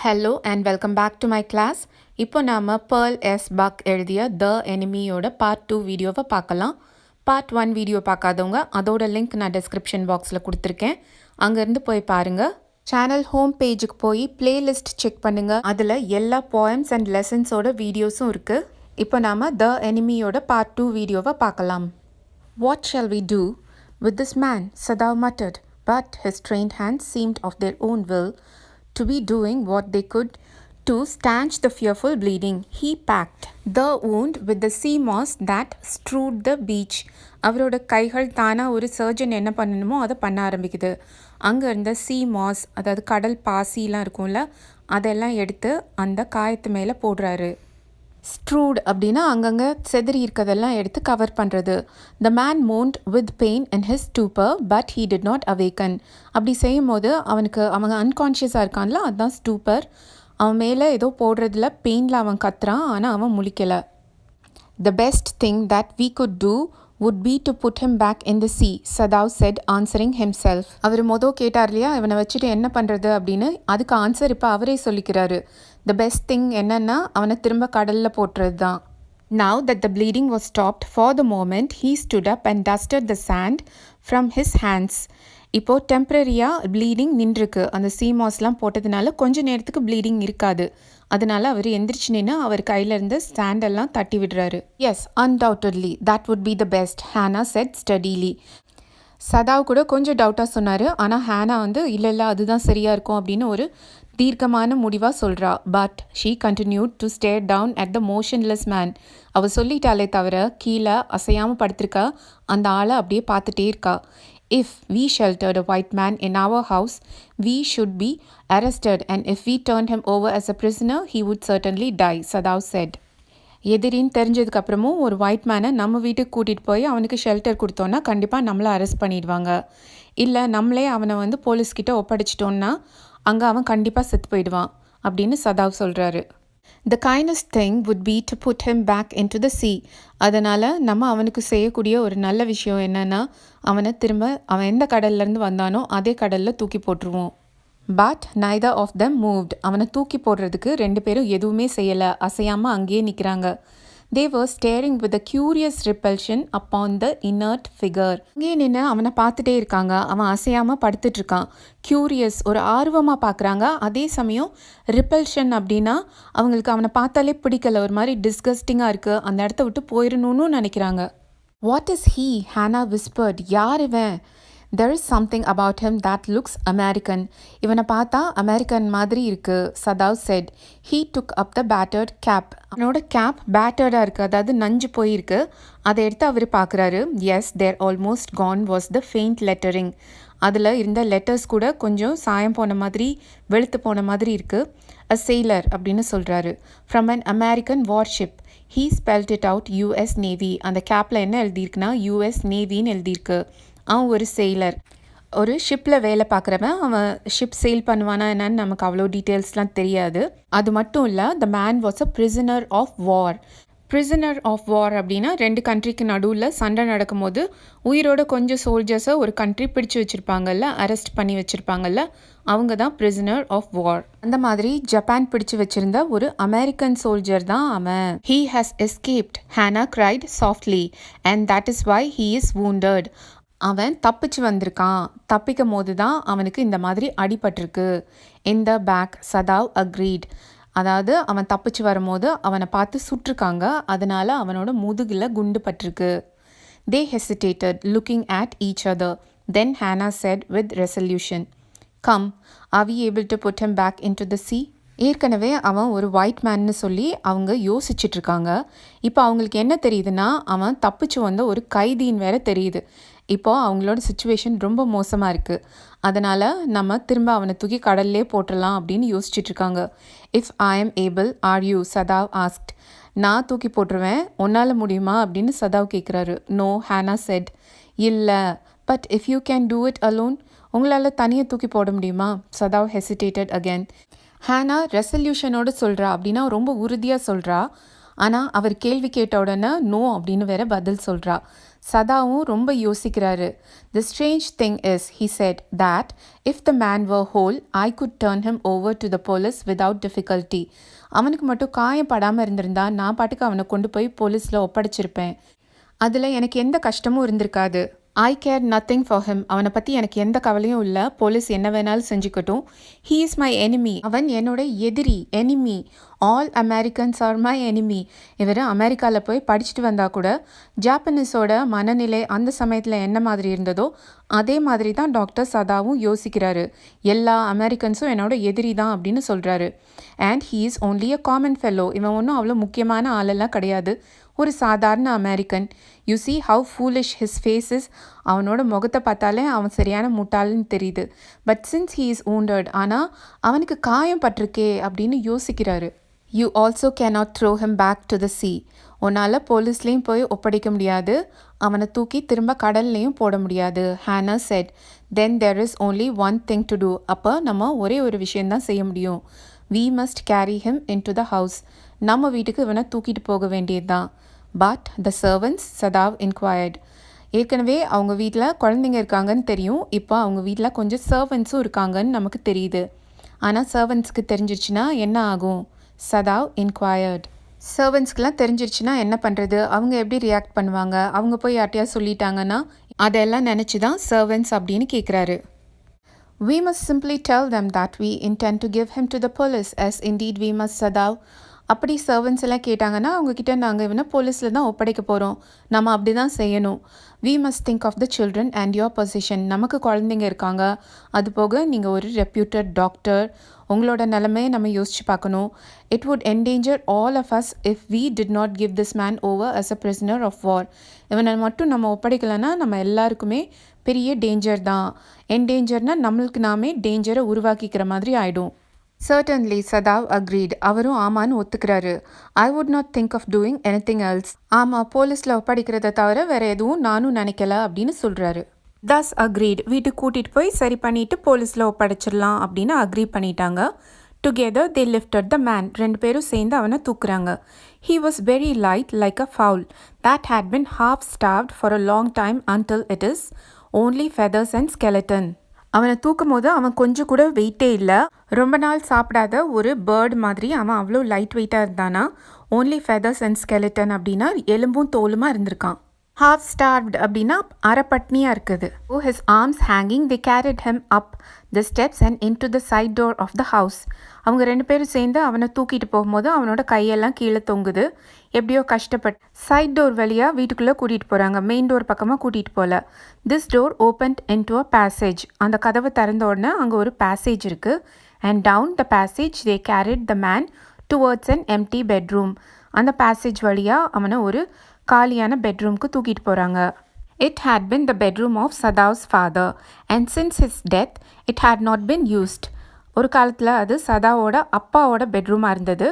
Hello and welcome back to my class. இப்போ நாம Pearl S. Buck எழுதிய The Enemyயோட Part 2 வீடியோவை பார்க்கலாம். Part 1 வீடியோ பார்க்காதவங்க அதோட லிங்க் நான் டிஸ்கிரிப்ஷன் பாக்ஸில் கொடுத்துருக்கேன். அங்கேருந்து போய் பாருங்க. சேனல் ஹோம் பேஜுக்கு போய் பிளேலிஸ்ட் செக் பண்ணுங்க. அதில் எல்லா போயம்ஸ் அண்ட் லெசன்ஸோட வீடியோஸும் இருக்கு. இப்போ நாம The Enemyயோட Part 2 வீடியோவை பார்க்கலாம். What shall we do with this man? Sadao muttered, but his trained hands seemed of their own will to be doing what they could to stanch the fearful bleeding. He packed the wound with the sea moss that strewed the beach. அவரோட கைகள் தானாக ஒரு surgeon என்ன பண்ணணுமோ அதை பண்ண ஆரம்பிக்குது. அங்கே இருந்த சீ மாஸ், அதாவது கடல் பாசிலாம் இருக்கும்ல, அதெல்லாம் எடுத்து அந்த காயத்து மேலே போடுறாரு. ஸ்ட்ரூட் அப்படின்னா அங்கங்கே செதறி இருக்கதெல்லாம் எடுத்து கவர் பண்ணுறது. The man moaned with pain in his stupor but he did not awaken. அப்படி செய்யும் போது அவங்க அன்கான்ஷியஸாக இருக்கான்ல, அதுதான் ஸ்டூப்பர். அவன் மேலே ஏதோ போடுறதுல பெயினில் அவன் கத்துறான், ஆனால் அவன் முழிக்கலை. The best thing that we could do would be to put him back in the sea, Sadao said, answering himself. அவர் கேட்டார் இல்லையா, இவனை வச்சுட்டு என்ன பண்ணுறது அப்படின்னு. அதுக்கு ஆன்சர் இப்போ அவரே சொல்லிக்கிறாரு. த பெஸ்ட் திங் என்னன்னா அவனை திரும்ப கடலில் போட்டுறது தான். Now that the bleeding was stopped for the moment, he stood up and dusted the sand from his hands. இப்போது டெம்ப்ரரியாக ப்ளீடிங் நின்றுருக்கு. அந்த சீமாஸ்லாம் போட்டதுனால கொஞ்ச நேரத்துக்கு ப்ளீடிங் இருக்காது. அதனால அவர் எந்திரிச்சு நின்று அவர் கையிலேருந்து ஸ்டாண்டெல்லாம் தட்டி விடுறாரு. Yes, undoubtedly that would be the best, Hannah said steadily. Sadao கூட கொஞ்சம் டவுட்டாக சொன்னார். ஆனால் ஹேனா இல்லை அதுதான் சரியாக இருக்கும் அப்படின்னு ஒரு தீர்க்கமான முடிவாக சொல்கிறா. But she continued to stare down at the motionless man. அவள் சொல்லிட்டாலே தவிர கீழே அசையாமல் படுத்திருக்கா அந்த ஆளை அப்படியே பார்த்துட்டே இருக்கா. If we sheltered a white man in our house, we should be arrested, and if we turned him over as a prisoner, he would certainly die, Sadao said. எதிரின்னு தெரிஞ்சதுக்கு அப்புறமும் ஒரு ஒயிட் மேனை நம்ம வீட்டுக்கு கூட்டிகிட்டு போய் அவனுக்கு ஷெல்டர் கொடுத்தோன்னா கண்டிப்பாக நம்மளை அரெஸ்ட் பண்ணிடுவாங்க. இல்லை நம்மளே அவனை போலீஸ்கிட்ட ஒப்படைச்சிட்டோன்னா அங்கே அவன் கண்டிப்பாக செத்து போயிடுவான் அப்படின்னு சதாவ் சொல்கிறாரு. The kindest thing would be to put him back into the sea. அதனால் நம்ம அவனுக்கு செய்யக்கூடிய ஒரு நல்ல விஷயம் என்னென்னா அவனை திரும்ப அவன் எந்த கடல்லேருந்து வந்தானோ அதே கடலில் தூக்கி போட்டுருவோம். But neither of them moved. அவனை தூக்கி போடுறதுக்கு ரெண்டு பேரும் எதுவுமே செய்யலை, அசையாமல் அங்கேயே நிற்கிறாங்க. They were staring with a curious repulsion upon the inert figure. அங்கேயே நின்று அவனை பார்த்துட்டே இருக்காங்க. அவன் அசையாமல் படுத்துட்ருக்கான். கியூரியஸ், ஒரு ஆர்வமாக பார்க்குறாங்க. அதே சமயம் ரிப்பல்ஷன் அப்படின்னா அவங்களுக்கு அவனை பார்த்தாலே பிடிக்கல, ஒரு மாதிரி டிஸ்கஸ்டிங்காக இருக்குது, அந்த இடத்த விட்டு போயிடணும்னு நினைக்கிறாங்க. What is he? Hannah whispered. யார் இவன்? There is something about him that looks American. இவனை பார்த்தா அமெரிக்கன் மாதிரி இருக்கு, சதாவ் said. He took up the battered cap. அவனோட கேப் பேட்டர்டாக இருக்குது, அதாவது நஞ்சு போயிருக்கு. அதை எடுத்து அவர் பார்க்குறாரு. Yes, there almost gone was the faint lettering. அதில் இருந்த லெட்டர்ஸ் கூட கொஞ்சம் சாயம் போன மாதிரி, வெளுத்து போன மாதிரி இருக்குது. அ sailor அப்படின்னு சொல்கிறாரு. From an American worship. He spelled it out, US Navy. அந்த கேப்பில் என்ன எழுதியிருக்குன்னா US Navyன்னு எழுதியிருக்கு. அவன் ஒரு செயிலர், ஒரு ஷிப்பில் வேலை பார்க்குறவன். அவன் ஷிப் செயில் பண்ணுவானா என்னன்னு நமக்கு அவ்வளோ டீட்டெயில்ஸ்லாம் தெரியாது. அது மட்டும் இல்லை, the man was a prisoner of war. Prisoner of war அப்படின்னா ரெண்டு கண்ட்ரிக்கு நடுவில் சண்டை நடக்கும்போது உயிரோட கொஞ்சம் சோல்ஜர்ஸை ஒரு கண்ட்ரி பிடிச்சி வச்சுருப்பாங்கல்ல, அரெஸ்ட் பண்ணி வச்சுருப்பாங்கல்ல, அவங்க தான் பிரிசனர் ஆஃப் வார். அந்த மாதிரி ஜப்பான் பிடிச்சி வச்சுருந்த ஒரு அமெரிக்கன் சோல்ஜர் தான் அவன். He has escaped, Hannah cried softly, and that is why he is wounded. அவன் தப்பிச்சு வந்திருக்கான். தப்பிக்கும் போது தான் அவனுக்கு இந்த மாதிரி அடிபட்டிருக்கு. இன் த பேக், சதாவ் அக்ரீட். அதாவது அவன் தப்பிச்சு வரும்போது அவனை பார்த்து சுட்டிருக்காங்க, அதனால அவனோட முதுகில் குண்டு பட்டிருக்கு. They hesitated, looking at each other. Then Hannah said with resolution, Come, are we able to put him back into the sea? ஏற்கனவே அவன் ஒரு ஒயிட் மேன்னு சொல்லி அவங்க யோசிச்சுட்ருக்காங்க. இப்போ அவங்களுக்கு என்ன தெரியுதுன்னா அவன் தப்பிச்சு வந்த ஒரு கைதின்னு வேற தெரியுது. இப்போது அவங்களோட சுச்சுவேஷன் ரொம்ப மோசமாக இருக்குது. அதனால் நம்ம திரும்ப அவனை தூக்கி கடல்லே போட்டுடலாம் அப்படின்னு யோசிச்சுட்ருக்காங்க. If I am able are you? Sadao asked. நான் தூக்கி போட்டுருவேன், உன்னால் முடியுமா அப்படின்னு சதாவ் கேட்குறாரு. No, Hannah said. இல்லை, but if you can do it alone? உங்களால் தனியாக தூக்கி போட முடியுமா? சதாவ் ஹெசிடேட்டட் அகேன். ஹேனா ரெசல்யூஷனோடு சொல்கிறா, அப்படின்னா ரொம்ப உறுதியாக சொல்கிறா. ஆனால் அவர் கேள்வி கேட்ட உடனே நோ அப்படின்னு வேற பதில் சொல்கிறா. சதாவும் ரொம்ப யோசிக்கிறாரு. The strange thing is, he said, that if the man were whole, I could turn him over to the police without difficulty. அவனுக்கு மட்டும் காயப்படாமல் இருந்திருந்தா நான் பாட்டுக்கு அவனை கொண்டு போய் போலீஸில் ஒப்படைச்சிருப்பேன். அதில் எனக்கு எந்த கஷ்டமும் இருந்திருக்காது. I care nothing for him. அவனை பற்றி எனக்கு எந்த கவலையும் இல்லை. போலீஸ் என்ன வேணாலும் செஞ்சுக்கட்டும். He is my enemy. அவன் என்னோட எதிரி, enemy. All Americans are my enemy. இவர் அமெரிக்காவில் போய் படிச்சுட்டு வந்தால் கூட ஜாப்பனீஸோட மனநிலை அந்த சமயத்தில் என்ன மாதிரி இருந்ததோ அதே மாதிரி தான் டாக்டர் சதாவும் யோசிக்கிறாரு. எல்லா அமெரிக்கன்ஸும் என்னோட எதிரி தான் அப்படின்னு சொல்கிறாரு. And he is only a common fellow. இவன் ஒன்றும் அவ்வளோ முக்கியமான ஆளெல்லாம் கிடையாது, ஒரு சாதாரண American. You see how foolish his face is. அவனோட முகத்தை பார்த்தாலே அவன் சரியான முட்டாள்னு தெரியுது. But since he is wounded, ஆனால் அவனுக்கு காயம் பட்டிருக்கே அப்படின்னு யோசிக்கிறாரு. You also cannot throw him back to the sea. உன்னால் போலீஸ்லேயும் போய் ஒப்படைக்க முடியாது, அவனை தூக்கி திரும்ப கடல்லையும் போட முடியாது. Hannah said, then there is only one thing to do. அப்போ நம்ம ஒரே ஒரு விஷயந்தான் செய்ய முடியும். We must carry him in to the house. நம்ம வீட்டுக்கு இவனை தூக்கிட்டு போக வேண்டியது தான். But the servants, Sadao inquired. ஏற்கனவே அவங்க வீட்டில் குழந்தைங்க இருக்காங்கன்னு தெரியும். இப்போ அவங்க வீட்டில் கொஞ்சம் சர்வன்ட்ஸும் இருக்காங்கன்னு நமக்கு தெரியுது. ஆனால் சர்வன்ட்ஸ்க்கு தெரிஞ்சிருச்சுன்னா என்ன ஆகும்? சதாவ் இன்குவயர்ட். சர்வன்ட்ஸ்க்கெலாம் தெரிஞ்சிருச்சுன்னா என்ன பண்ணுறது? அவங்க எப்படி ரியாக்ட் பண்ணுவாங்க? அவங்க போய் யார்ட்டையா சொல்லிட்டாங்கன்னா அதெல்லாம் நினச்சி தான் சர்வன்ட்ஸ் அப்படின்னு கேட்குறாரு. We must simply tell them that we intend to give him to the police, as indeed we must, Sadav. அப்படி சர்வன்ட்ஸ் எல்லாம் கேட்டாங்கன்னா அவங்கக்கிட்ட நாங்கள் இவனை போலீஸில் தான் ஒப்படைக்க போகிறோம், நம்ம அப்படி தான் செய்யணும். We must think of the children and your position. நமக்கு குழந்தைங்க இருக்காங்க, அது போக நீங்கள் ஒரு ரெப்யூட்டட் டாக்டர், உங்களோட நிலைமையை நம்ம யோசித்து பார்க்கணும். It would endanger all of us if we did not give this man over as a prisoner of war. இவனை மட்டும் நம்ம ஒப்படைக்கலைன்னா நம்ம எல்லாருக்குமே பெரிய டேஞ்சர் தான். என்டேஞ்சர்னா நம்மளுக்கு நாமே டேஞ்சரை உருவாக்கிக்கிற மாதிரி ஆகிடும். Certainly, Sadav agreed. அவரும் ஆமான்னு ஒத்துக்கிறாரு. I would not think of doing anything else. ஆமாம், போலீஸில் ஒப்படைக்கிறத தவிர வேறு எதுவும் நானும் நினைக்கல அப்படின்னு சொல்கிறாரு. Thus agreed. வீட்டுக்கு கூட்டிகிட்டு போய் சரி பண்ணிவிட்டு போலீஸில் ஒப்படைச்சிடலாம் அப்படின்னு அக்ரி பண்ணிட்டாங்க. Together they lifted the man. ரெண்டு பேரும் சேர்ந்து அவனை தூக்குறாங்க. He was very light, like a fowl that had been half starved for a long time until it is only feathers and skeleton. அவனை தூக்கும் போது அவன் கொஞ்சம் கூட வெயிட்டே இல்லை. ரொம்ப நாள் சாப்பிடாத ஒரு பேர்டு மாதிரி அவன் அவ்வளோ லைட் வெயிட்டாக இருந்தானா. ஓன்லி ஃபெதர்ஸ் அண்ட் ஸ்கெலிட்டன் அப்படின்னா எலும்பும் தோலுமா இருந்திருக்கான். half starved அப்படின்னா அரைப்பட்னியாக இருக்குது. His arms hanging, they carried him up the steps and into the side door of the house. அவங்க ரெண்டு பேரும் சேர்ந்து அவனை தூக்கிட்டு போகும்போது அவனோட கையெல்லாம் கீழே தொங்குது. எப்படியோ கஷ்டப்பட்டு சைட் டோர் வழியாக வீட்டுக்குள்ளே கூட்டிகிட்டு போகிறாங்க, மெயின் டோர் பக்கமாக கூட்டிகிட்டு போகல. This door opened into a passage. அந்த கதவை திறந்த உடனே அங்கே ஒரு பேசேஜ் இருக்குது. And down the passage they carried the man towards an empty bedroom. அந்த பேசேஜ் வழியாக அவனை ஒரு காலியான பெட்ரூம்க்கு தூக்கிட்டு போகிறாங்க. It had been the bedroom of Sadav's father, and since his death, it had not been used. ஒரு காலத்தில் அது சதாவோட அப்பாவோட பெட்ரூமாக இருந்தது.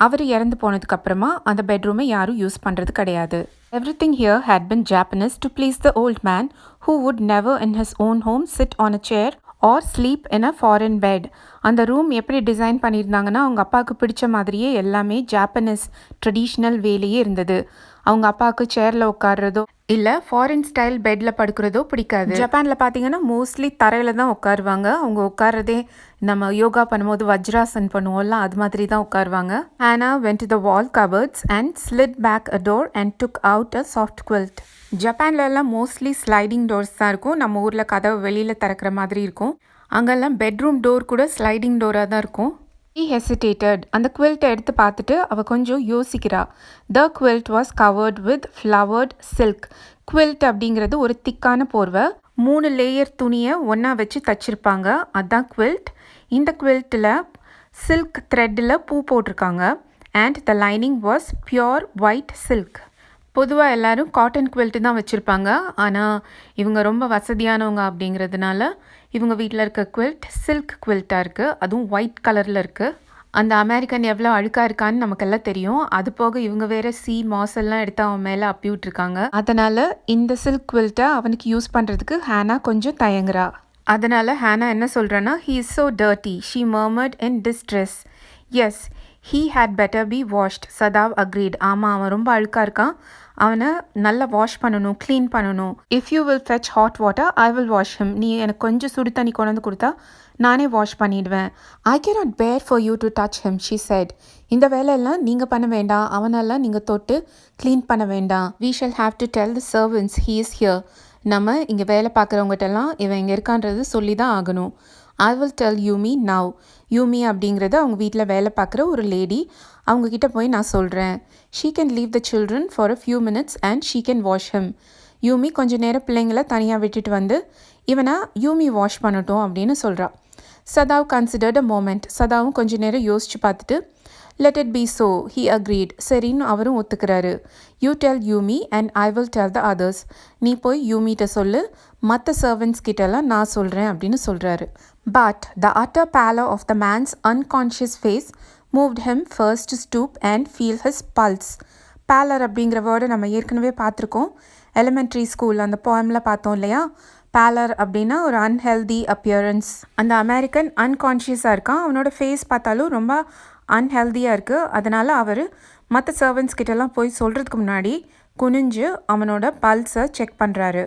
அவர் இறந்து போனதுக்கப்புறமா அந்த பெட்ரூமை யாரும் யூஸ் பண்ணுறது கிடையாது. Everything here had been Japanese to please the old man, who would never in his own home sit on a chair or sleep in a foreign bed. அந்த ரூம் எப்படி டிசைன் பண்ணியிருந்தாங்கன்னா அவங்க அப்பாவுக்கு பிடிச்ச மாதிரியே எல்லாமே ஜாப்பனீஸ் ட்ரெடிஷ்னல் வேலையே இருந்தது. அவங்க அப்பாவுக்கு சேரில் உட்கார்றதோ இல்லை ஃபாரின் ஸ்டைல் பெட்டில் படுக்கிறதோ பிடிக்காது. ஜப்பானில் பார்த்தீங்கன்னா மோஸ்ட்லி தரையில் தான் உட்காருவாங்க. அவங்க உட்கார்றதே நம்ம யோகா பண்ணும்போது வஜ்ராசன் பண்ணுவோம்ல, அது மாதிரி தான் உட்காருவாங்க. Hannah went to the wall cupboards and slid back a door and took out a soft quilt. ஜப்பான்லலாம் மோஸ்ட்லி ஸ்லைடிங் டோர்ஸ் தான் இருக்கும். நம்ம ஊரில் கதவு வெளியில் திறக்கிற மாதிரி இருக்கும். அங்கெல்லாம் பெட்ரூம் டோர் கூட ஸ்லைடிங் டோராக தான் இருக்கும். He hesitated. அந்த குவில்ட்டை எடுத்து பார்த்துட்டு அவள் கொஞ்சம் யோசிக்கிறா. The quilt was covered with flowered silk. Quilt அப்படிங்கிறது ஒரு திக்கான போர்வை, 3 லேயர் துணியை ஒன்றா வச்சு தச்சிருப்பாங்க, அதுதான் குவில்ட். இந்த குவில்ட்டில் சில்க் த்ரெட்டில் பூ போட்டிருக்காங்க. And the lining was pure white silk. பொதுவாக எல்லோரும் காட்டன் குவில்ட்டு தான் வச்சுருப்பாங்க. ஆனால் இவங்க ரொம்ப வசதியானவங்க அப்படிங்கிறதுனால இவங்க வீட்டில் இருக்க குவில்ட் சில்க் குவில்ட்டாக இருக்குது, அதுவும் ஒயிட் கலரில் இருக்குது. அந்த அமெரிக்கன் எவ்வளோ அழுக்காக இருக்கான்னு நமக்கெல்லாம் தெரியும். அது போக இவங்க வேறு மாஸ் எல்லாம் எடுத்து அவன் மேலே அப்பி விட்டுருக்காங்க. அதனால் இந்த சில்க் குவில்ட்டை அவனுக்கு யூஸ் பண்ணுறதுக்கு ஹேனா கொஞ்சம் தயங்குறா. அதனால் ஹேனா என்ன சொல்கிறேன்னா, he is so dirty, she murmured in distress. Yes, He had better be washed. Sadav agreed. ஆமாம் அவன் ரொம்ப அழுக்காக இருக்கான், அவனை நல்லா வாஷ் பண்ணணும், க்ளீன் பண்ணணும். If you will fetch hot water, I will wash him. நீ எனக்கு கொஞ்சம் சுடு தண்ணி கொண்டு வந்து கொடுத்தா நானே வாஷ் பண்ணிடுவேன். I cannot bear for you to touch him, she said. இந்த வேலையெல்லாம் நீங்கள் பண்ண வேண்டாம், அவனெல்லாம் நீங்கள் தொட்டு க்ளீன் பண்ண வேண்டாம். We shall have to tell the servants he is here. நம்ம இங்கே வேலை பார்க்குறவங்ககிட்டலாம் இவன் இங்கே இருக்கான்றது சொல்லி தான் ஆகணும். I will tell Yumi now. Yumi அப்படிங்கிறது அவங்க வீட்டில் வேலை பார்க்குற ஒரு லேடி. அவங்கக்கிட்ட போய் நான் சொல்கிறேன். She can leave the children for a few minutes and she can wash him. யூமி கொஞ்சம் நேரம் பிள்ளைங்களை தனியாக விட்டுட்டு வந்து இவனை யூமி வாஷ் பண்ணட்டும் அப்படின்னு சொல்கிறா. சதாவ் கன்சிடர்ட் அ மோமெண்ட். சதாவும் கொஞ்ச நேரம் யோசித்து பார்த்துட்டு let it be so, he agreed. சரின்னு அவரும் ஒத்துக்கிறாரு. You tell Yumi and I will tell the others. நீ போய் யூமிட்ட சொல்லு, மற்ற சர்வன்ட்ஸ் கிட்டலாம் நான் சொல்கிறேன் அப்படின்னு சொல்கிறாரு. But the utter pallor of the man's unconscious face moved him first to stoop and feel his pulse. Pallor அப்படிங்கிற வேர்டை நம்ம ஏற்கனவே பார்த்துருக்கோம், எலிமெண்ட்ரி ஸ்கூல் அந்த போயமில் பார்த்தோம் இல்லையா. பேலர் அப்படின்னா ஒரு அன்ஹெல்தி அப்பியரன்ஸ். அந்த அமெரிக்கன் அன்கான்ஷியஸாக இருக்கான், அவனோட ஃபேஸ் பார்த்தாலும் ரொம்ப அன்ஹெல்தியாக இருக்குது. அதனால் அவர் மற்ற சர்வன்ட்ஸ் கிட்டலாம் போய் சொல்கிறதுக்கு முன்னாடி குனிஞ்சு அவனோட பல்ஸை செக் பண்ணுறாரு.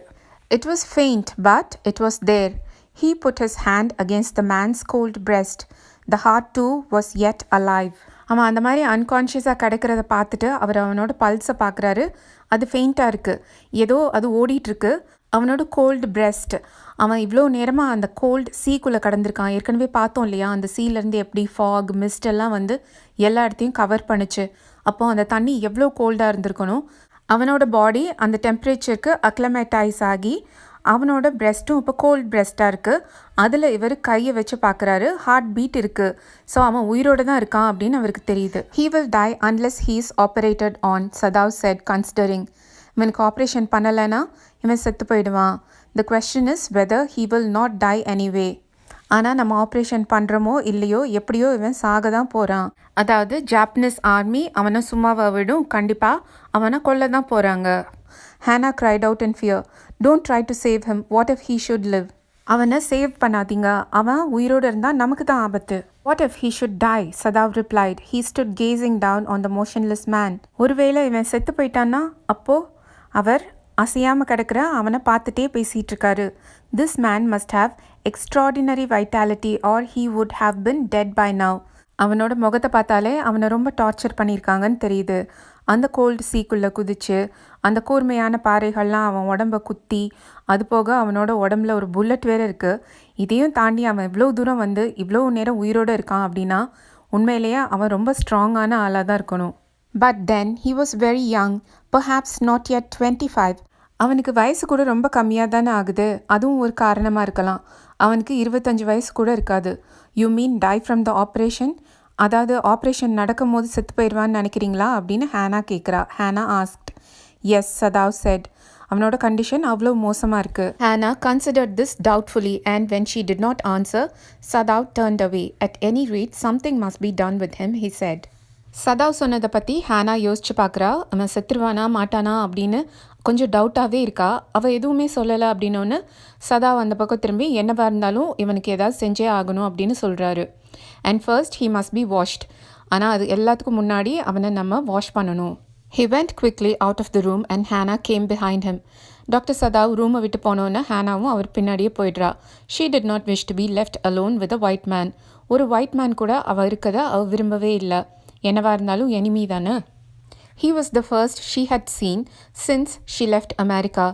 It was faint but it was there. He put his hand against the man's cold breast. The heart too was yet alive. அவன் அந்த மாதிரி அன்கான்ஷியஸாக கிடக்கிறத பார்த்துட்டு அவர் அவனோட பல்ஸை பார்க்குறாரு. அது ஃபெயிண்ட்டாக இருக்குது, ஏதோ அது ஓடிட்டுருக்கு. அவனோட கோல்டு பிரெஸ்ட், அவன் இவ்வளோ நேரமாக அந்த கோல்டு சீக்குள்ளே கடந்திருக்கான். ஏற்கனவே பார்த்தோம் இல்லையா, அந்த சீலேருந்து எப்படி ஃபாக் மிஸ்ட் எல்லாம் வந்து எல்லா இடத்தையும் கவர் பண்ணுச்சு. அப்போது அந்த தண்ணி எவ்வளோ கோல்டாக இருந்திருக்கணும். அவனோட பாடி அந்த டெம்பரேச்சருக்கு அக்ளமேட்டைஸ் ஆகி அவனோட பிரெஸ்ட்டும் இப்போ கோல்ட் பிரெஸ்ட்டாக இருக்குது. அதில் இவர் கையை வச்சு பார்க்குறாரு, ஹார்ட் பீட் இருக்குது. ஸோ அவன் உயிரோடு தான் இருக்கான் அப்படின்னு அவருக்கு தெரியுது. He will die unless he is operated on, Sadav said, considering. இவனுக்கு ஆப்ரேஷன் பண்ணலைன்னா இவன் செத்து போயிடுவான். The question is whether he will not die anyway. ஆனால் நம்ம ஆப்ரேஷன் பண்ணுறோமோ இல்லையோ எப்படியோ இவன் சாக தான் போகிறான். அதாவது ஜாப்பனீஸ் ஆர்மி அவனை சும்மாவை விடும், கண்டிப்பாக அவனை கொல்ல தான் போகிறாங்க. Hannah cried out in fear. Don't try to save him. What if he should live? அவனை சேவ் பண்ணாதீங்க, அவன் உயிரோடு இருந்தால் நமக்கு தான் ஆபத்து. What if he should die? Sadav replied. He stood gazing down on the motionless man. ஒருவேளை இவன் செத்து போயிட்டான்னா அப்போது அவர் அசையாமல் கிடக்கிற அவனை பார்த்துட்டே பேசிகிட்டு இருக்காரு. This man must have extraordinary vitality or he would have been dead by now. அவனோட முகத்தை பார்த்தாலே அவனை ரொம்ப டார்ச்சர் பண்ணியிருக்காங்கன்னு தெரியுது. அந்த கோல்டு சீக்குள்ளே குதிச்சு அந்த கூர்மையான பாறைகள்லாம் அவன் உடம்பை குத்தி, அது போக அவனோட உடம்புல ஒரு புல்லட் வேறு இருக்குது. இதையும் தாண்டி அவன் இவ்வளோ தூரம் வந்து இவ்வளோ நேரம் உயிரோடு இருக்கான் அப்படின்னா உண்மையிலேயே அவன் ரொம்ப ஸ்ட்ராங்கான ஆளாக தான் இருக்கணும். But then he was very young, perhaps not yet 25. அவனுக்கு வயசு கூட ரொம்ப கம்மியாக தானே ஆகுது, அதுவும் ஒரு காரணமாக இருக்கலாம். அவனுக்கு 25 வயசு கூட இருக்காது. You mean die from the operation? அதாவது ஆப்ரேஷன் நடக்கும் போது செத்து போயிடுவான்னு நினைக்கிறீங்களா அப்படின்னு ஹேனா கேட்குறா. Hannah asked. Yes, Sadao said. அவனோட கண்டிஷன் அவ்வளோ மோசமாக இருக்குது. ஹேனா considered this doubtfully and when she did not answer, சதாவ் turned away. At any rate, something must be done with him, he said. சதாவ் சொன்னதை பற்றி ஹேனா யோசிச்சு பார்க்குறா. அவன் செத்துருவானா மாட்டானா அப்படின்னு கொஞ்சம் டவுட்டாகவே இருக்கா. அவள் எதுவுமே சொல்லலை அப்படின்னோன்னு சதாவ் அந்த பக்கம் திரும்பி என்னவாக இருந்தாலும் இவனுக்கு ஏதாவது செஞ்சே ஆகணும் அப்படின்னு சொல்கிறாரு. And first he must be washed. ஆனால் அது எல்லாத்துக்கும் முன்னாடி அவனை நம்ம வாஷ் பண்ணணும். He went quickly out of the room and Hannah came behind him. Doctor Sadao ரூமை விட்டு போனோன்னு ஹேனாவும் அவர் பின்னாடியே போயிடுறா. She did not wish to be left alone with a white man. ஒரு ஒயிட் மேன் கூட அவள் இருக்கதை அவள் விரும்பவே இல்லை. என்னவா இருந்தாலும் எனிமி தானே. He was the first she had seen since she left America.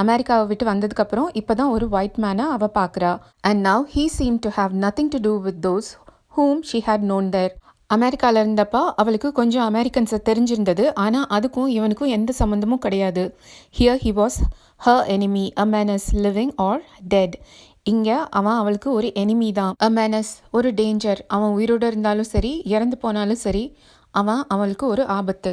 அமெரிக்காவை விட்டு வந்ததுக்கப்புறம் இப்போ தான் ஒரு ஒயிட் மேனை அவள் பார்க்குறா. And now he seemed to have nothing to do with those whom she had known there. அமெரிக்காவில் இருந்தப்போ அவளுக்கு கொஞ்சம் அமெரிக்கன்ஸை தெரிஞ்சிருந்தது, ஆனால் அதுக்கும் இவனுக்கும் எந்த சம்மந்தமும் கிடையாது. Here he was her enemy, a menace, living or dead. இங்கே அவன் அவளுக்கு ஒரு எனிமி தான். a menace, ஒரு டேஞ்சர். அவன் உயிரோடு இருந்தாலும் சரி இறந்து போனாலும் சரி அவன் அவளுக்கு ஒரு ஆபத்து.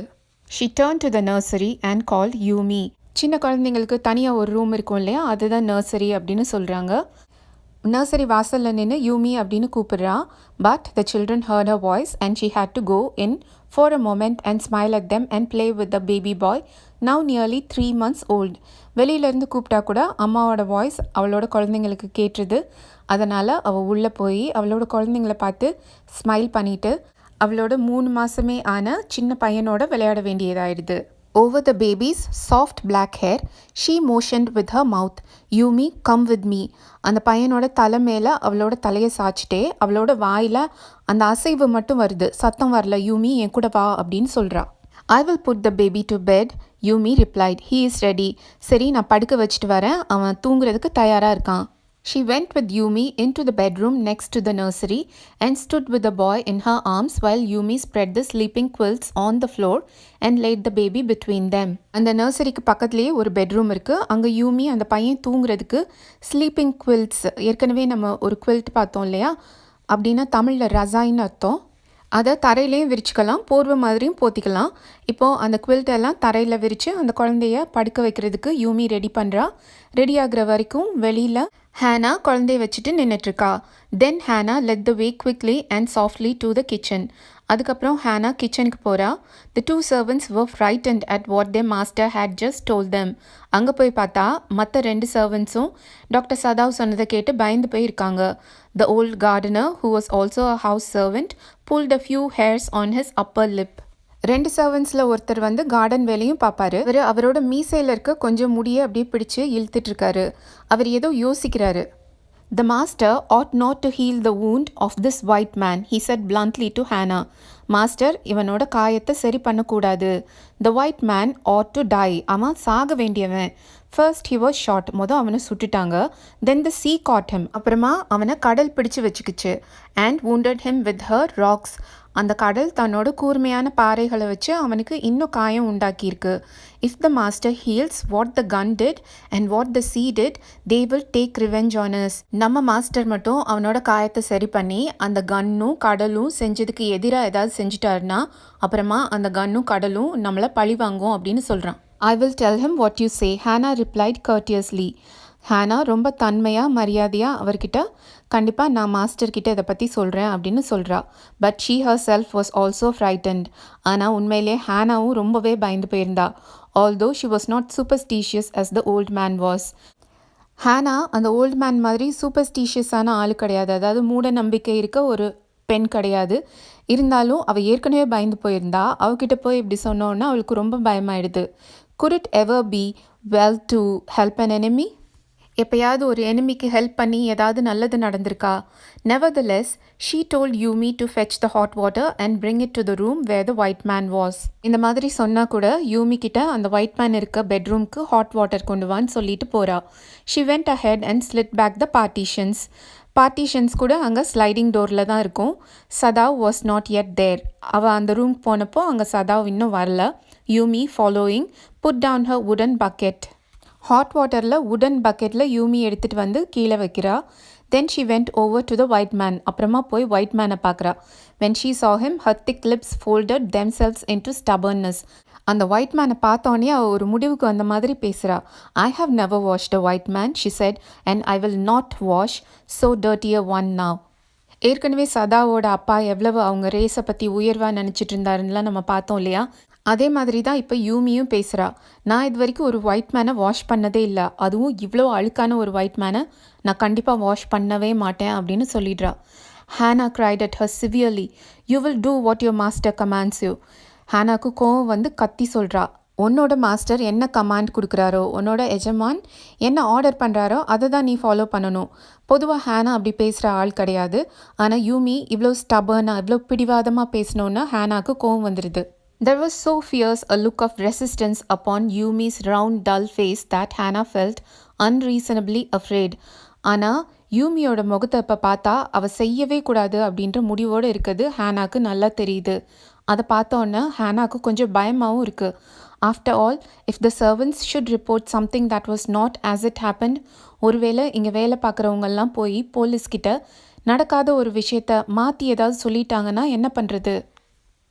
She turned to the nursery and called Yumi. சின்ன குழந்தைங்களுக்கு தனியாக ஒரு ரூம் இருக்கும் இல்லையா, அதுதான் நர்சரி அப்படின்னு சொல்கிறாங்க. நர்சரி வாசலில் நின்று யூமி அப்படின்னு கூப்பிடுறா. But the children heard her voice and she had to go in for a moment and smile at them and play with the baby boy, now nearly 3 months old. வெளியிலேருந்து கூப்பிட்டா கூட அம்மாவோட வாய்ஸ் அவளோட குழந்தைங்களுக்கு கேட்டுருது. அதனால் அவள் உள்ளே போய் அவளோட குழந்தைங்கள பார்த்து ஸ்மைல் பண்ணிவிட்டு அவளோட 3 மாசமே ஆன சின்ன பையனோட விளையாட வேண்டியதாயிடுது. Over the baby's soft black hair, she motioned with her mouth. Yumi, come with me. அந்த பையனோட தலை மேலே அவளோட தலையை சாய்ச்சிட்டே அவளோட வாயில் அந்த அசைவு மட்டும் வருது, சத்தம் வரல. யூமி என் கூட வா அப்படின்னு சொல்கிறா. I will put the baby to bed. Yumi replied, he is ready. சரி, நான் படுக்க வச்சுட்டு வரேன், அவன் தூங்குறதுக்கு தயாராக இருக்கான். She went with Yumi into the bedroom next to the nursery and stood with the boy in her arms while Yumi spread the sleeping quilts on the floor and laid the baby between them. அந்த நர்சரிக்கு பக்கத்துலேயே ஒரு bedroom இருக்குது. அங்கே யூமி அந்த பையன் தூங்குறதுக்கு sleeping குவில்ட்ஸ், ஏற்கனவே நம்ம ஒரு குவில்ட் பார்த்தோம் இல்லையா, அப்படின்னா தமிழில் ரசாயின்னு அர்த்தம். அதை தரையிலையும் விரிச்சுக்கலாம், போர்வை மாதிரியும் போத்திக்கலாம். இப்போது அந்த குவில்ட்டெல்லாம் தரையில் விரித்து அந்த குழந்தைய படுக்க வைக்கிறதுக்கு யூமி ரெடி பண்ணுறா. ரெடி ஆகிற வரைக்கும் வெளியில் ஹேனா குழந்தைய வச்சுட்டு நின்றுட்டுருக்கா. Then Hannah led the way quickly and softly to the kitchen. அதுக்கப்புறம் ஹேனா கிச்சனுக்கு போகிறா. த 2 servants were frightened at what their master had just told them. அங்கே போய் பார்த்தா மற்ற 2 சர்வன்ட்ஸும் டாக்டர் சதாவ் சொன்னதை கேட்டு பயந்து போயிருக்காங்க. The old gardener, who was also a house servant, pulled a few hairs on his upper lip. 2 சர்வன்ட்ஸில் ஒருத்தர் வந்து கார்டன் வேலையும் பார்ப்பாரு. அவரோட மீசையில் இருக்க கொஞ்சம் முடியை அப்படியே பிடிச்சு இழுத்துட்ருக்காரு. அவர் ஏதோ யோசிக்கிறாரு. The master ought not to heal the wound of this white man, he said bluntly to Hannah. Master இவனோட காயத்தை சரி பண்ணக்கூடாது. The white man ought to die. அவன் சாக வேண்டியவன். First he was shot. அவனை சுட்டுட்டாங்க. Then the sea caught him. அப்புறமா அவனை கடல் பிடிச்சு வச்சுக்கிச்சு. And wounded him with her rocks. அந்த கடல் தன்னோட கூர்மையான பாறைகளை வச்சு அவனுக்கு இன்னும் காயம் உண்டாக்கியிருக்கு. If the master heals what the gun did and what the sea did, they will take revenge on us. நம்ம மாஸ்டர் மட்டும் அவனோட காயத்தை சரி பண்ணி அந்த கன்னும் கடலும் செஞ்சதுக்கு எதிராக ஏதாவது செஞ்சுட்டாருன்னா அப்புறமா அந்த கன்னும் கடலும் நம்மளை பழி வாங்கும் அப்படின்னு சொல்கிறான். I will tell him what you say, Hannah replied courteously. ஹேனா ரொம்ப தன்மையாக மரியாதையாக அவர்கிட்ட கண்டிப்பாக நான் மாஸ்டர்கிட்ட இதை பற்றி சொல்கிறேன் அப்படின்னு சொல்கிறா. But she herself was also frightened. ஆனால் உண்மையிலே ஹேனாவும் ரொம்பவே பயந்து போயிருந்தா. Although she was not superstitious as the old man was. Hannah அந்த ஓல்ட் மேன் மாதிரி சூப்பர்ஸ்டீஷியஸான ஆள் கிடையாது, அதாவது மூட நம்பிக்கை இருக்க ஒரு பெண் கிடையாது. இருந்தாலும் அவள் ஏற்கனவே பயந்து போயிருந்தா. அவகிட்ட போய் இப்படி சொன்னோன்னா அவளுக்கு ரொம்ப பயமாயிடுது. Could it ever be well to help an enemy? எப்பயாவது ஒரு எனிமிக்கு ஹெல்ப் பண்ணி ஏதாவது நல்லது நடந்திருக்கா? Nevertheless, she told Yumi to fetch the hot water and bring it to the room where the white man was. இந்த மாதிரி சொன்னா கூட யூமி கிட்ட அந்த ஒயிட் மேன் இருக்க பெட்ரூம்க்கு ஹாட் வாட்டர் கொண்டு வான்னு சொல்லிட்டு போறா. She went ahead and slid back the partitions. Partitions கூட அங்கே ஸ்லைடிங் டோரில் தான் இருக்கும். சதாவ் வாஸ் நாட் yet there. அவள் அந்த ரூம்க்கு போனப்போ அங்கே சதாவ் இன்னும் வரல. யூமி ஃபாலோயிங் புட் டவுன் ஹர் வுடன் பக்கெட். ஹாட் வாட்டரில் வுடன் பக்கெட்டில் யூமி எடுத்துகிட்டு வந்து கீழே வைக்கிறா. Then she went over to the white man. அப்புறமா போய் ஒயிட் மேனை பார்க்குறா. When she saw him, her thick lips folded themselves into stubbornness. அந்த ஒயிட் மேனை பார்த்தோன்னே அவள் ஒரு முடிவுக்கு வந்த மாதிரி பேசுகிறா. I have never washed a white man, she said, and I will not wash so dirty a one now. ஏற்கனவே சதாவோட அப்பா எவ்வளவு அவங்க ரேஸை பற்றி உயர்வாக நினச்சிட்டு இருந்தாருன்னெலாம் நம்ம பார்த்தோம் இல்லையா? அதே மாதிரி தான் இப்போ யூமியும் பேசுகிறா. நான் இது வரைக்கும் ஒரு ஒயிட் மேனை வாஷ் பண்ணதே இல்லை, அதுவும் இவ்வளோ அழுக்கான ஒரு ஒயிட் மேனை நான் கண்டிப்பாக வாஷ் பண்ணவே மாட்டேன் அப்படின்னு சொல்லிடுறா. ஹேனா cried at her severely. You will do what your master commands you. ஹேனாக்கு கோவம் வந்து கத்தி சொல்கிறா. உன்னோட மாஸ்டர் என்ன கமாண்ட் கொடுக்குறாரோ, உன்னோட எஜமான் என்ன ஆர்டர் பண்ணுறாரோ அதை தான் நீ ஃபாலோ பண்ணணும். பொதுவாக ஹேனா அப்படி பேசுகிற ஆள் கிடையாது. ஆனால் யூமி இவ்வளோ ஸ்டபர்னாக இவ்வளோ பிடிவாதமாக பேசினோன்னா ஹேனாக்கு கோவம் வந்துடுது. There was so fierce a look of resistance upon Yumi's round dull face that Hannah felt unreasonably afraid. ஆனால் யூமியோட முகத்தை இப்போ பார்த்தா அவள் செய்யவே கூடாது அப்படின்ற முடிவோடு இருக்குது ஹேனாக்கு நல்லா தெரியுது. அதை பார்த்தோன்னே ஹேனாக்கு கொஞ்சம் பயமாகவும் இருக்குது. After all, if the servants should report something that was not as it happened, ஒருவேளை இங்கே வேலை பார்க்குறவங்கெல்லாம் போய் போலீஸ்கிட்ட நடக்காத ஒரு விஷயத்த மாற்றி ஏதாவது சொல்லிட்டாங்கன்னா என்ன பண்ணுறது?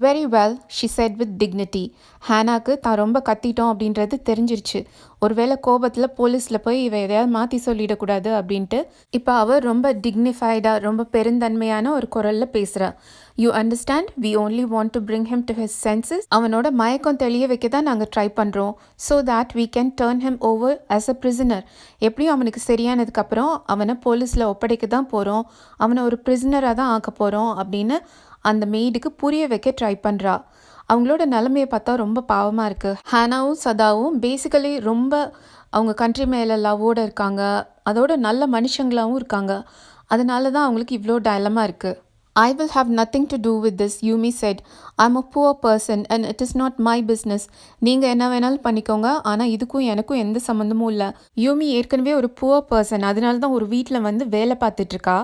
Very well, she said with dignity. ஹேனாக்கு தான் ரொம்ப கத்திட்டோம் அப்படின்றது தெரிஞ்சிருச்சு. ஒருவேளை கோபத்தில் போலீஸில் போய் இவ எதையாவது மாற்றி சொல்லிடக்கூடாது அப்படின்ட்டு இப்போ அவள் ரொம்ப டிக்னிஃபைடாக ரொம்ப பெருந்தன்மையான ஒரு குரலில் பேசுகிறா. You understand, we only want to bring him to his senses. அவனோட மயக்கம் தெளிய வைக்க தான் நாங்கள் ட்ரை பண்ணுறோம். So that we can turn him over as a prisoner. எப்படியும் அவனுக்கு சரியானதுக்கப்புறம் அவனை போலீஸில் ஒப்படைக்க தான் போகிறோம், அவனை ஒரு பிரிசனராக தான் ஆக்க போகிறோம் அப்படின்னு அந்த மெய்டுக்கு புரிய வைக்க ட்ரை பண்ணுறா. அவங்களோட நிலைமையை பார்த்தா ரொம்ப பாவமாக இருக்குது. ஹானாவும் சதாவும் பேசிக்கலி ரொம்ப அவங்க கண்ட்ரி மேலே லவ்வோடு இருக்காங்க, அதோட நல்ல மனுஷங்களாகவும் இருக்காங்க. அதனால தான் அவங்களுக்கு இவ்வளோ டயலமாக இருக்குது. I will have nothing to do with this, Yumi said. I'm a poor person and it is not my business. நீங்கள் என்ன வேணாலும் பண்ணிக்கோங்க, ஆனால் இதுக்கும் எனக்கும் எந்த சம்மந்தமும் இல்லை. யூமி ஏற்கனவே ஒரு புவர் பர்சன், அதனால தான் ஒரு வீட்டில் வந்து வேலை பார்த்துட்ருக்கா.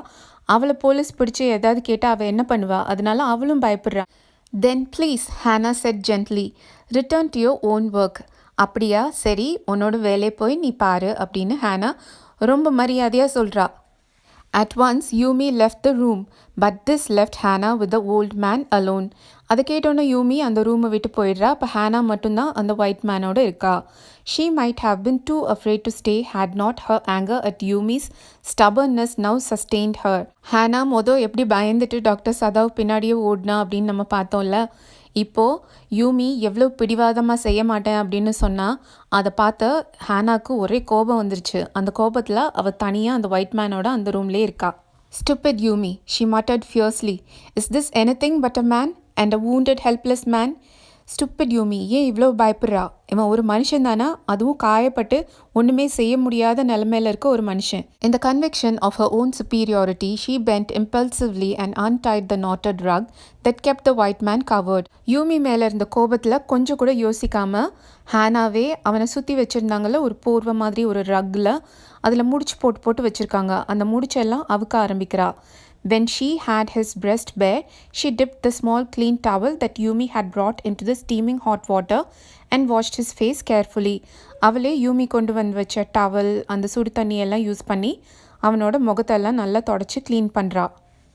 அவளை போலீஸ் பிடிச்சி ஏதாவது கேட்டால் அவள் என்ன பண்ணுவா, அதனால அவளும் பயப்படுறா. Then please, Hannah said gently, return to your own work. அப்படியா, சரி, உன்னோட வேலையை போய் நீ பாரு அப்படின்னு ஹானா ரொம்ப மரியாதையாக சொல்கிறா. At once, Yumi left the room, but this left Hannah with the old man alone. அதை கேட்டோன்னே யூமி அந்த ரூமை விட்டு போயிடுறா. அப்போ ஹானா மட்டும்தான் அந்த ஒயிட் மேனோட இருக்கா. She might have been too afraid to stay had not her anger at Yumi's stubbornness now sustained her. Hana எப்படி பயந்துட்டு டாக்டர் சதாவ் பின்னாடியே ஓடினா அப்படின்னு நம்ம பார்த்தோம்ல. இப்போது யூமி எவ்வளோ பிடிவாதமாக செய்ய மாட்டேன் அப்படின்னு சொன்னால் அதை பார்த்த ஹானாக்கு ஒரே கோபம் வந்துருச்சு. அந்த கோபத்தில் அவள் தனியாக அந்த ஒயிட் மேனோட அந்த ரூம்லேயே இருக்கா. Stupid Yumi, she muttered fiercely. Is this anything but a man? And a wounded helpless man? Stupid Yumi, ஏன் இவ்வளோ பயப்படுறா? இவன் ஒரு மனுஷன் தானா, அதுவும் காயப்பட்டு ஒன்றுமே செய்ய முடியாத நிலைமையில இருக்க ஒரு மனுஷன். In the conviction of her own superiority, she bent impulsively and untied the knotted rug that kept the white man covered. யூமி மேலே இருந்த கோபத்தில் கொஞ்சம் கூட யோசிக்காம ஹானாவே அவனை சுற்றி வச்சுருந்தாங்கல்ல ஒரு போர்வை மாதிரி ஒரு ரக்கில், அதில் முடிச்சு போட்டு வச்சுருக்காங்க. அந்த முடிச்செல்லாம் அவுக்க ஆரம்பிக்கிறா. When she had his breast bare, she dipped the small clean towel that Yumi had brought into the steaming hot water and washed his face carefully. அவளே யூமி கொண்டு வந்து வச்ச டவல் அந்த சுடு தண்ணியெல்லாம் யூஸ் பண்ணி அவனோட முகத்தெல்லாம் நல்லா தொடச்சி க்ளீன் பண்ணுறா.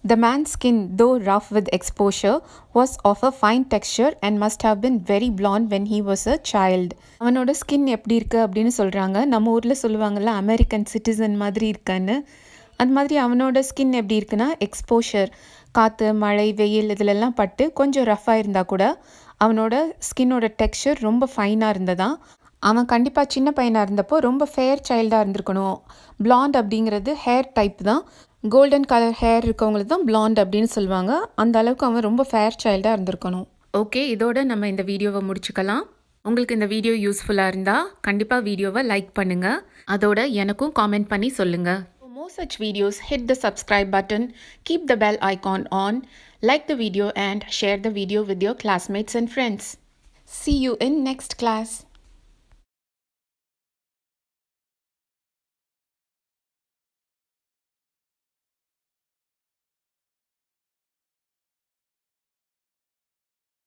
The man's skin, though rough with exposure, was of a fine texture and must have been very blonde when he was a child. அவனோட ஸ்கின் எப்படி இருக்குது அப்படின்னு சொல்கிறாங்க. நம்ம ஊரில் சொல்லுவாங்கள்ல அமெரிக்கன் சிட்டிசன் மாதிரி இருக்கான்னு, அந்த மாதிரி அவனோட ஸ்கின் எப்படி இருக்குன்னா எக்ஸ்போஷர், காற்று மழை வெயில் இதிலெல்லாம் பட்டு கொஞ்சம் ரஃப்பாக இருந்தால் கூட அவனோட ஸ்கின்னோட டெக்ஸ்சர் ரொம்ப ஃபைனாக இருந்ததான். அவன் கண்டிப்பாக சின்ன பையனாக இருந்தப்போ ரொம்ப ஃபேர் சைல்டாக இருந்திருக்கணும். பிளாண்ட் அப்படிங்கிறது ஹேர் டைப் தான். கோல்டன் கலர் ஹேர் இருக்கவங்களுக்கு தான் பிளாண்ட் அப்படின்னு சொல்லுவாங்க. அந்த அளவுக்கு அவன் ரொம்ப ஃபேர் சைல்டாக இருந்திருக்கணும். ஓகே, இதோட நம்ம இந்த வீடியோவை முடிச்சுக்கலாம். உங்களுக்கு இந்த வீடியோ யூஸ்ஃபுல்லாக இருந்தால் கண்டிப்பாக வீடியோவை லைக் பண்ணுங்கள். அதோட எனக்கும் காமெண்ட் பண்ணி சொல்லுங்கள். For more such videos, hit the subscribe button, keep the bell icon on, like the video and share the video with your classmates and friends. See you in next class.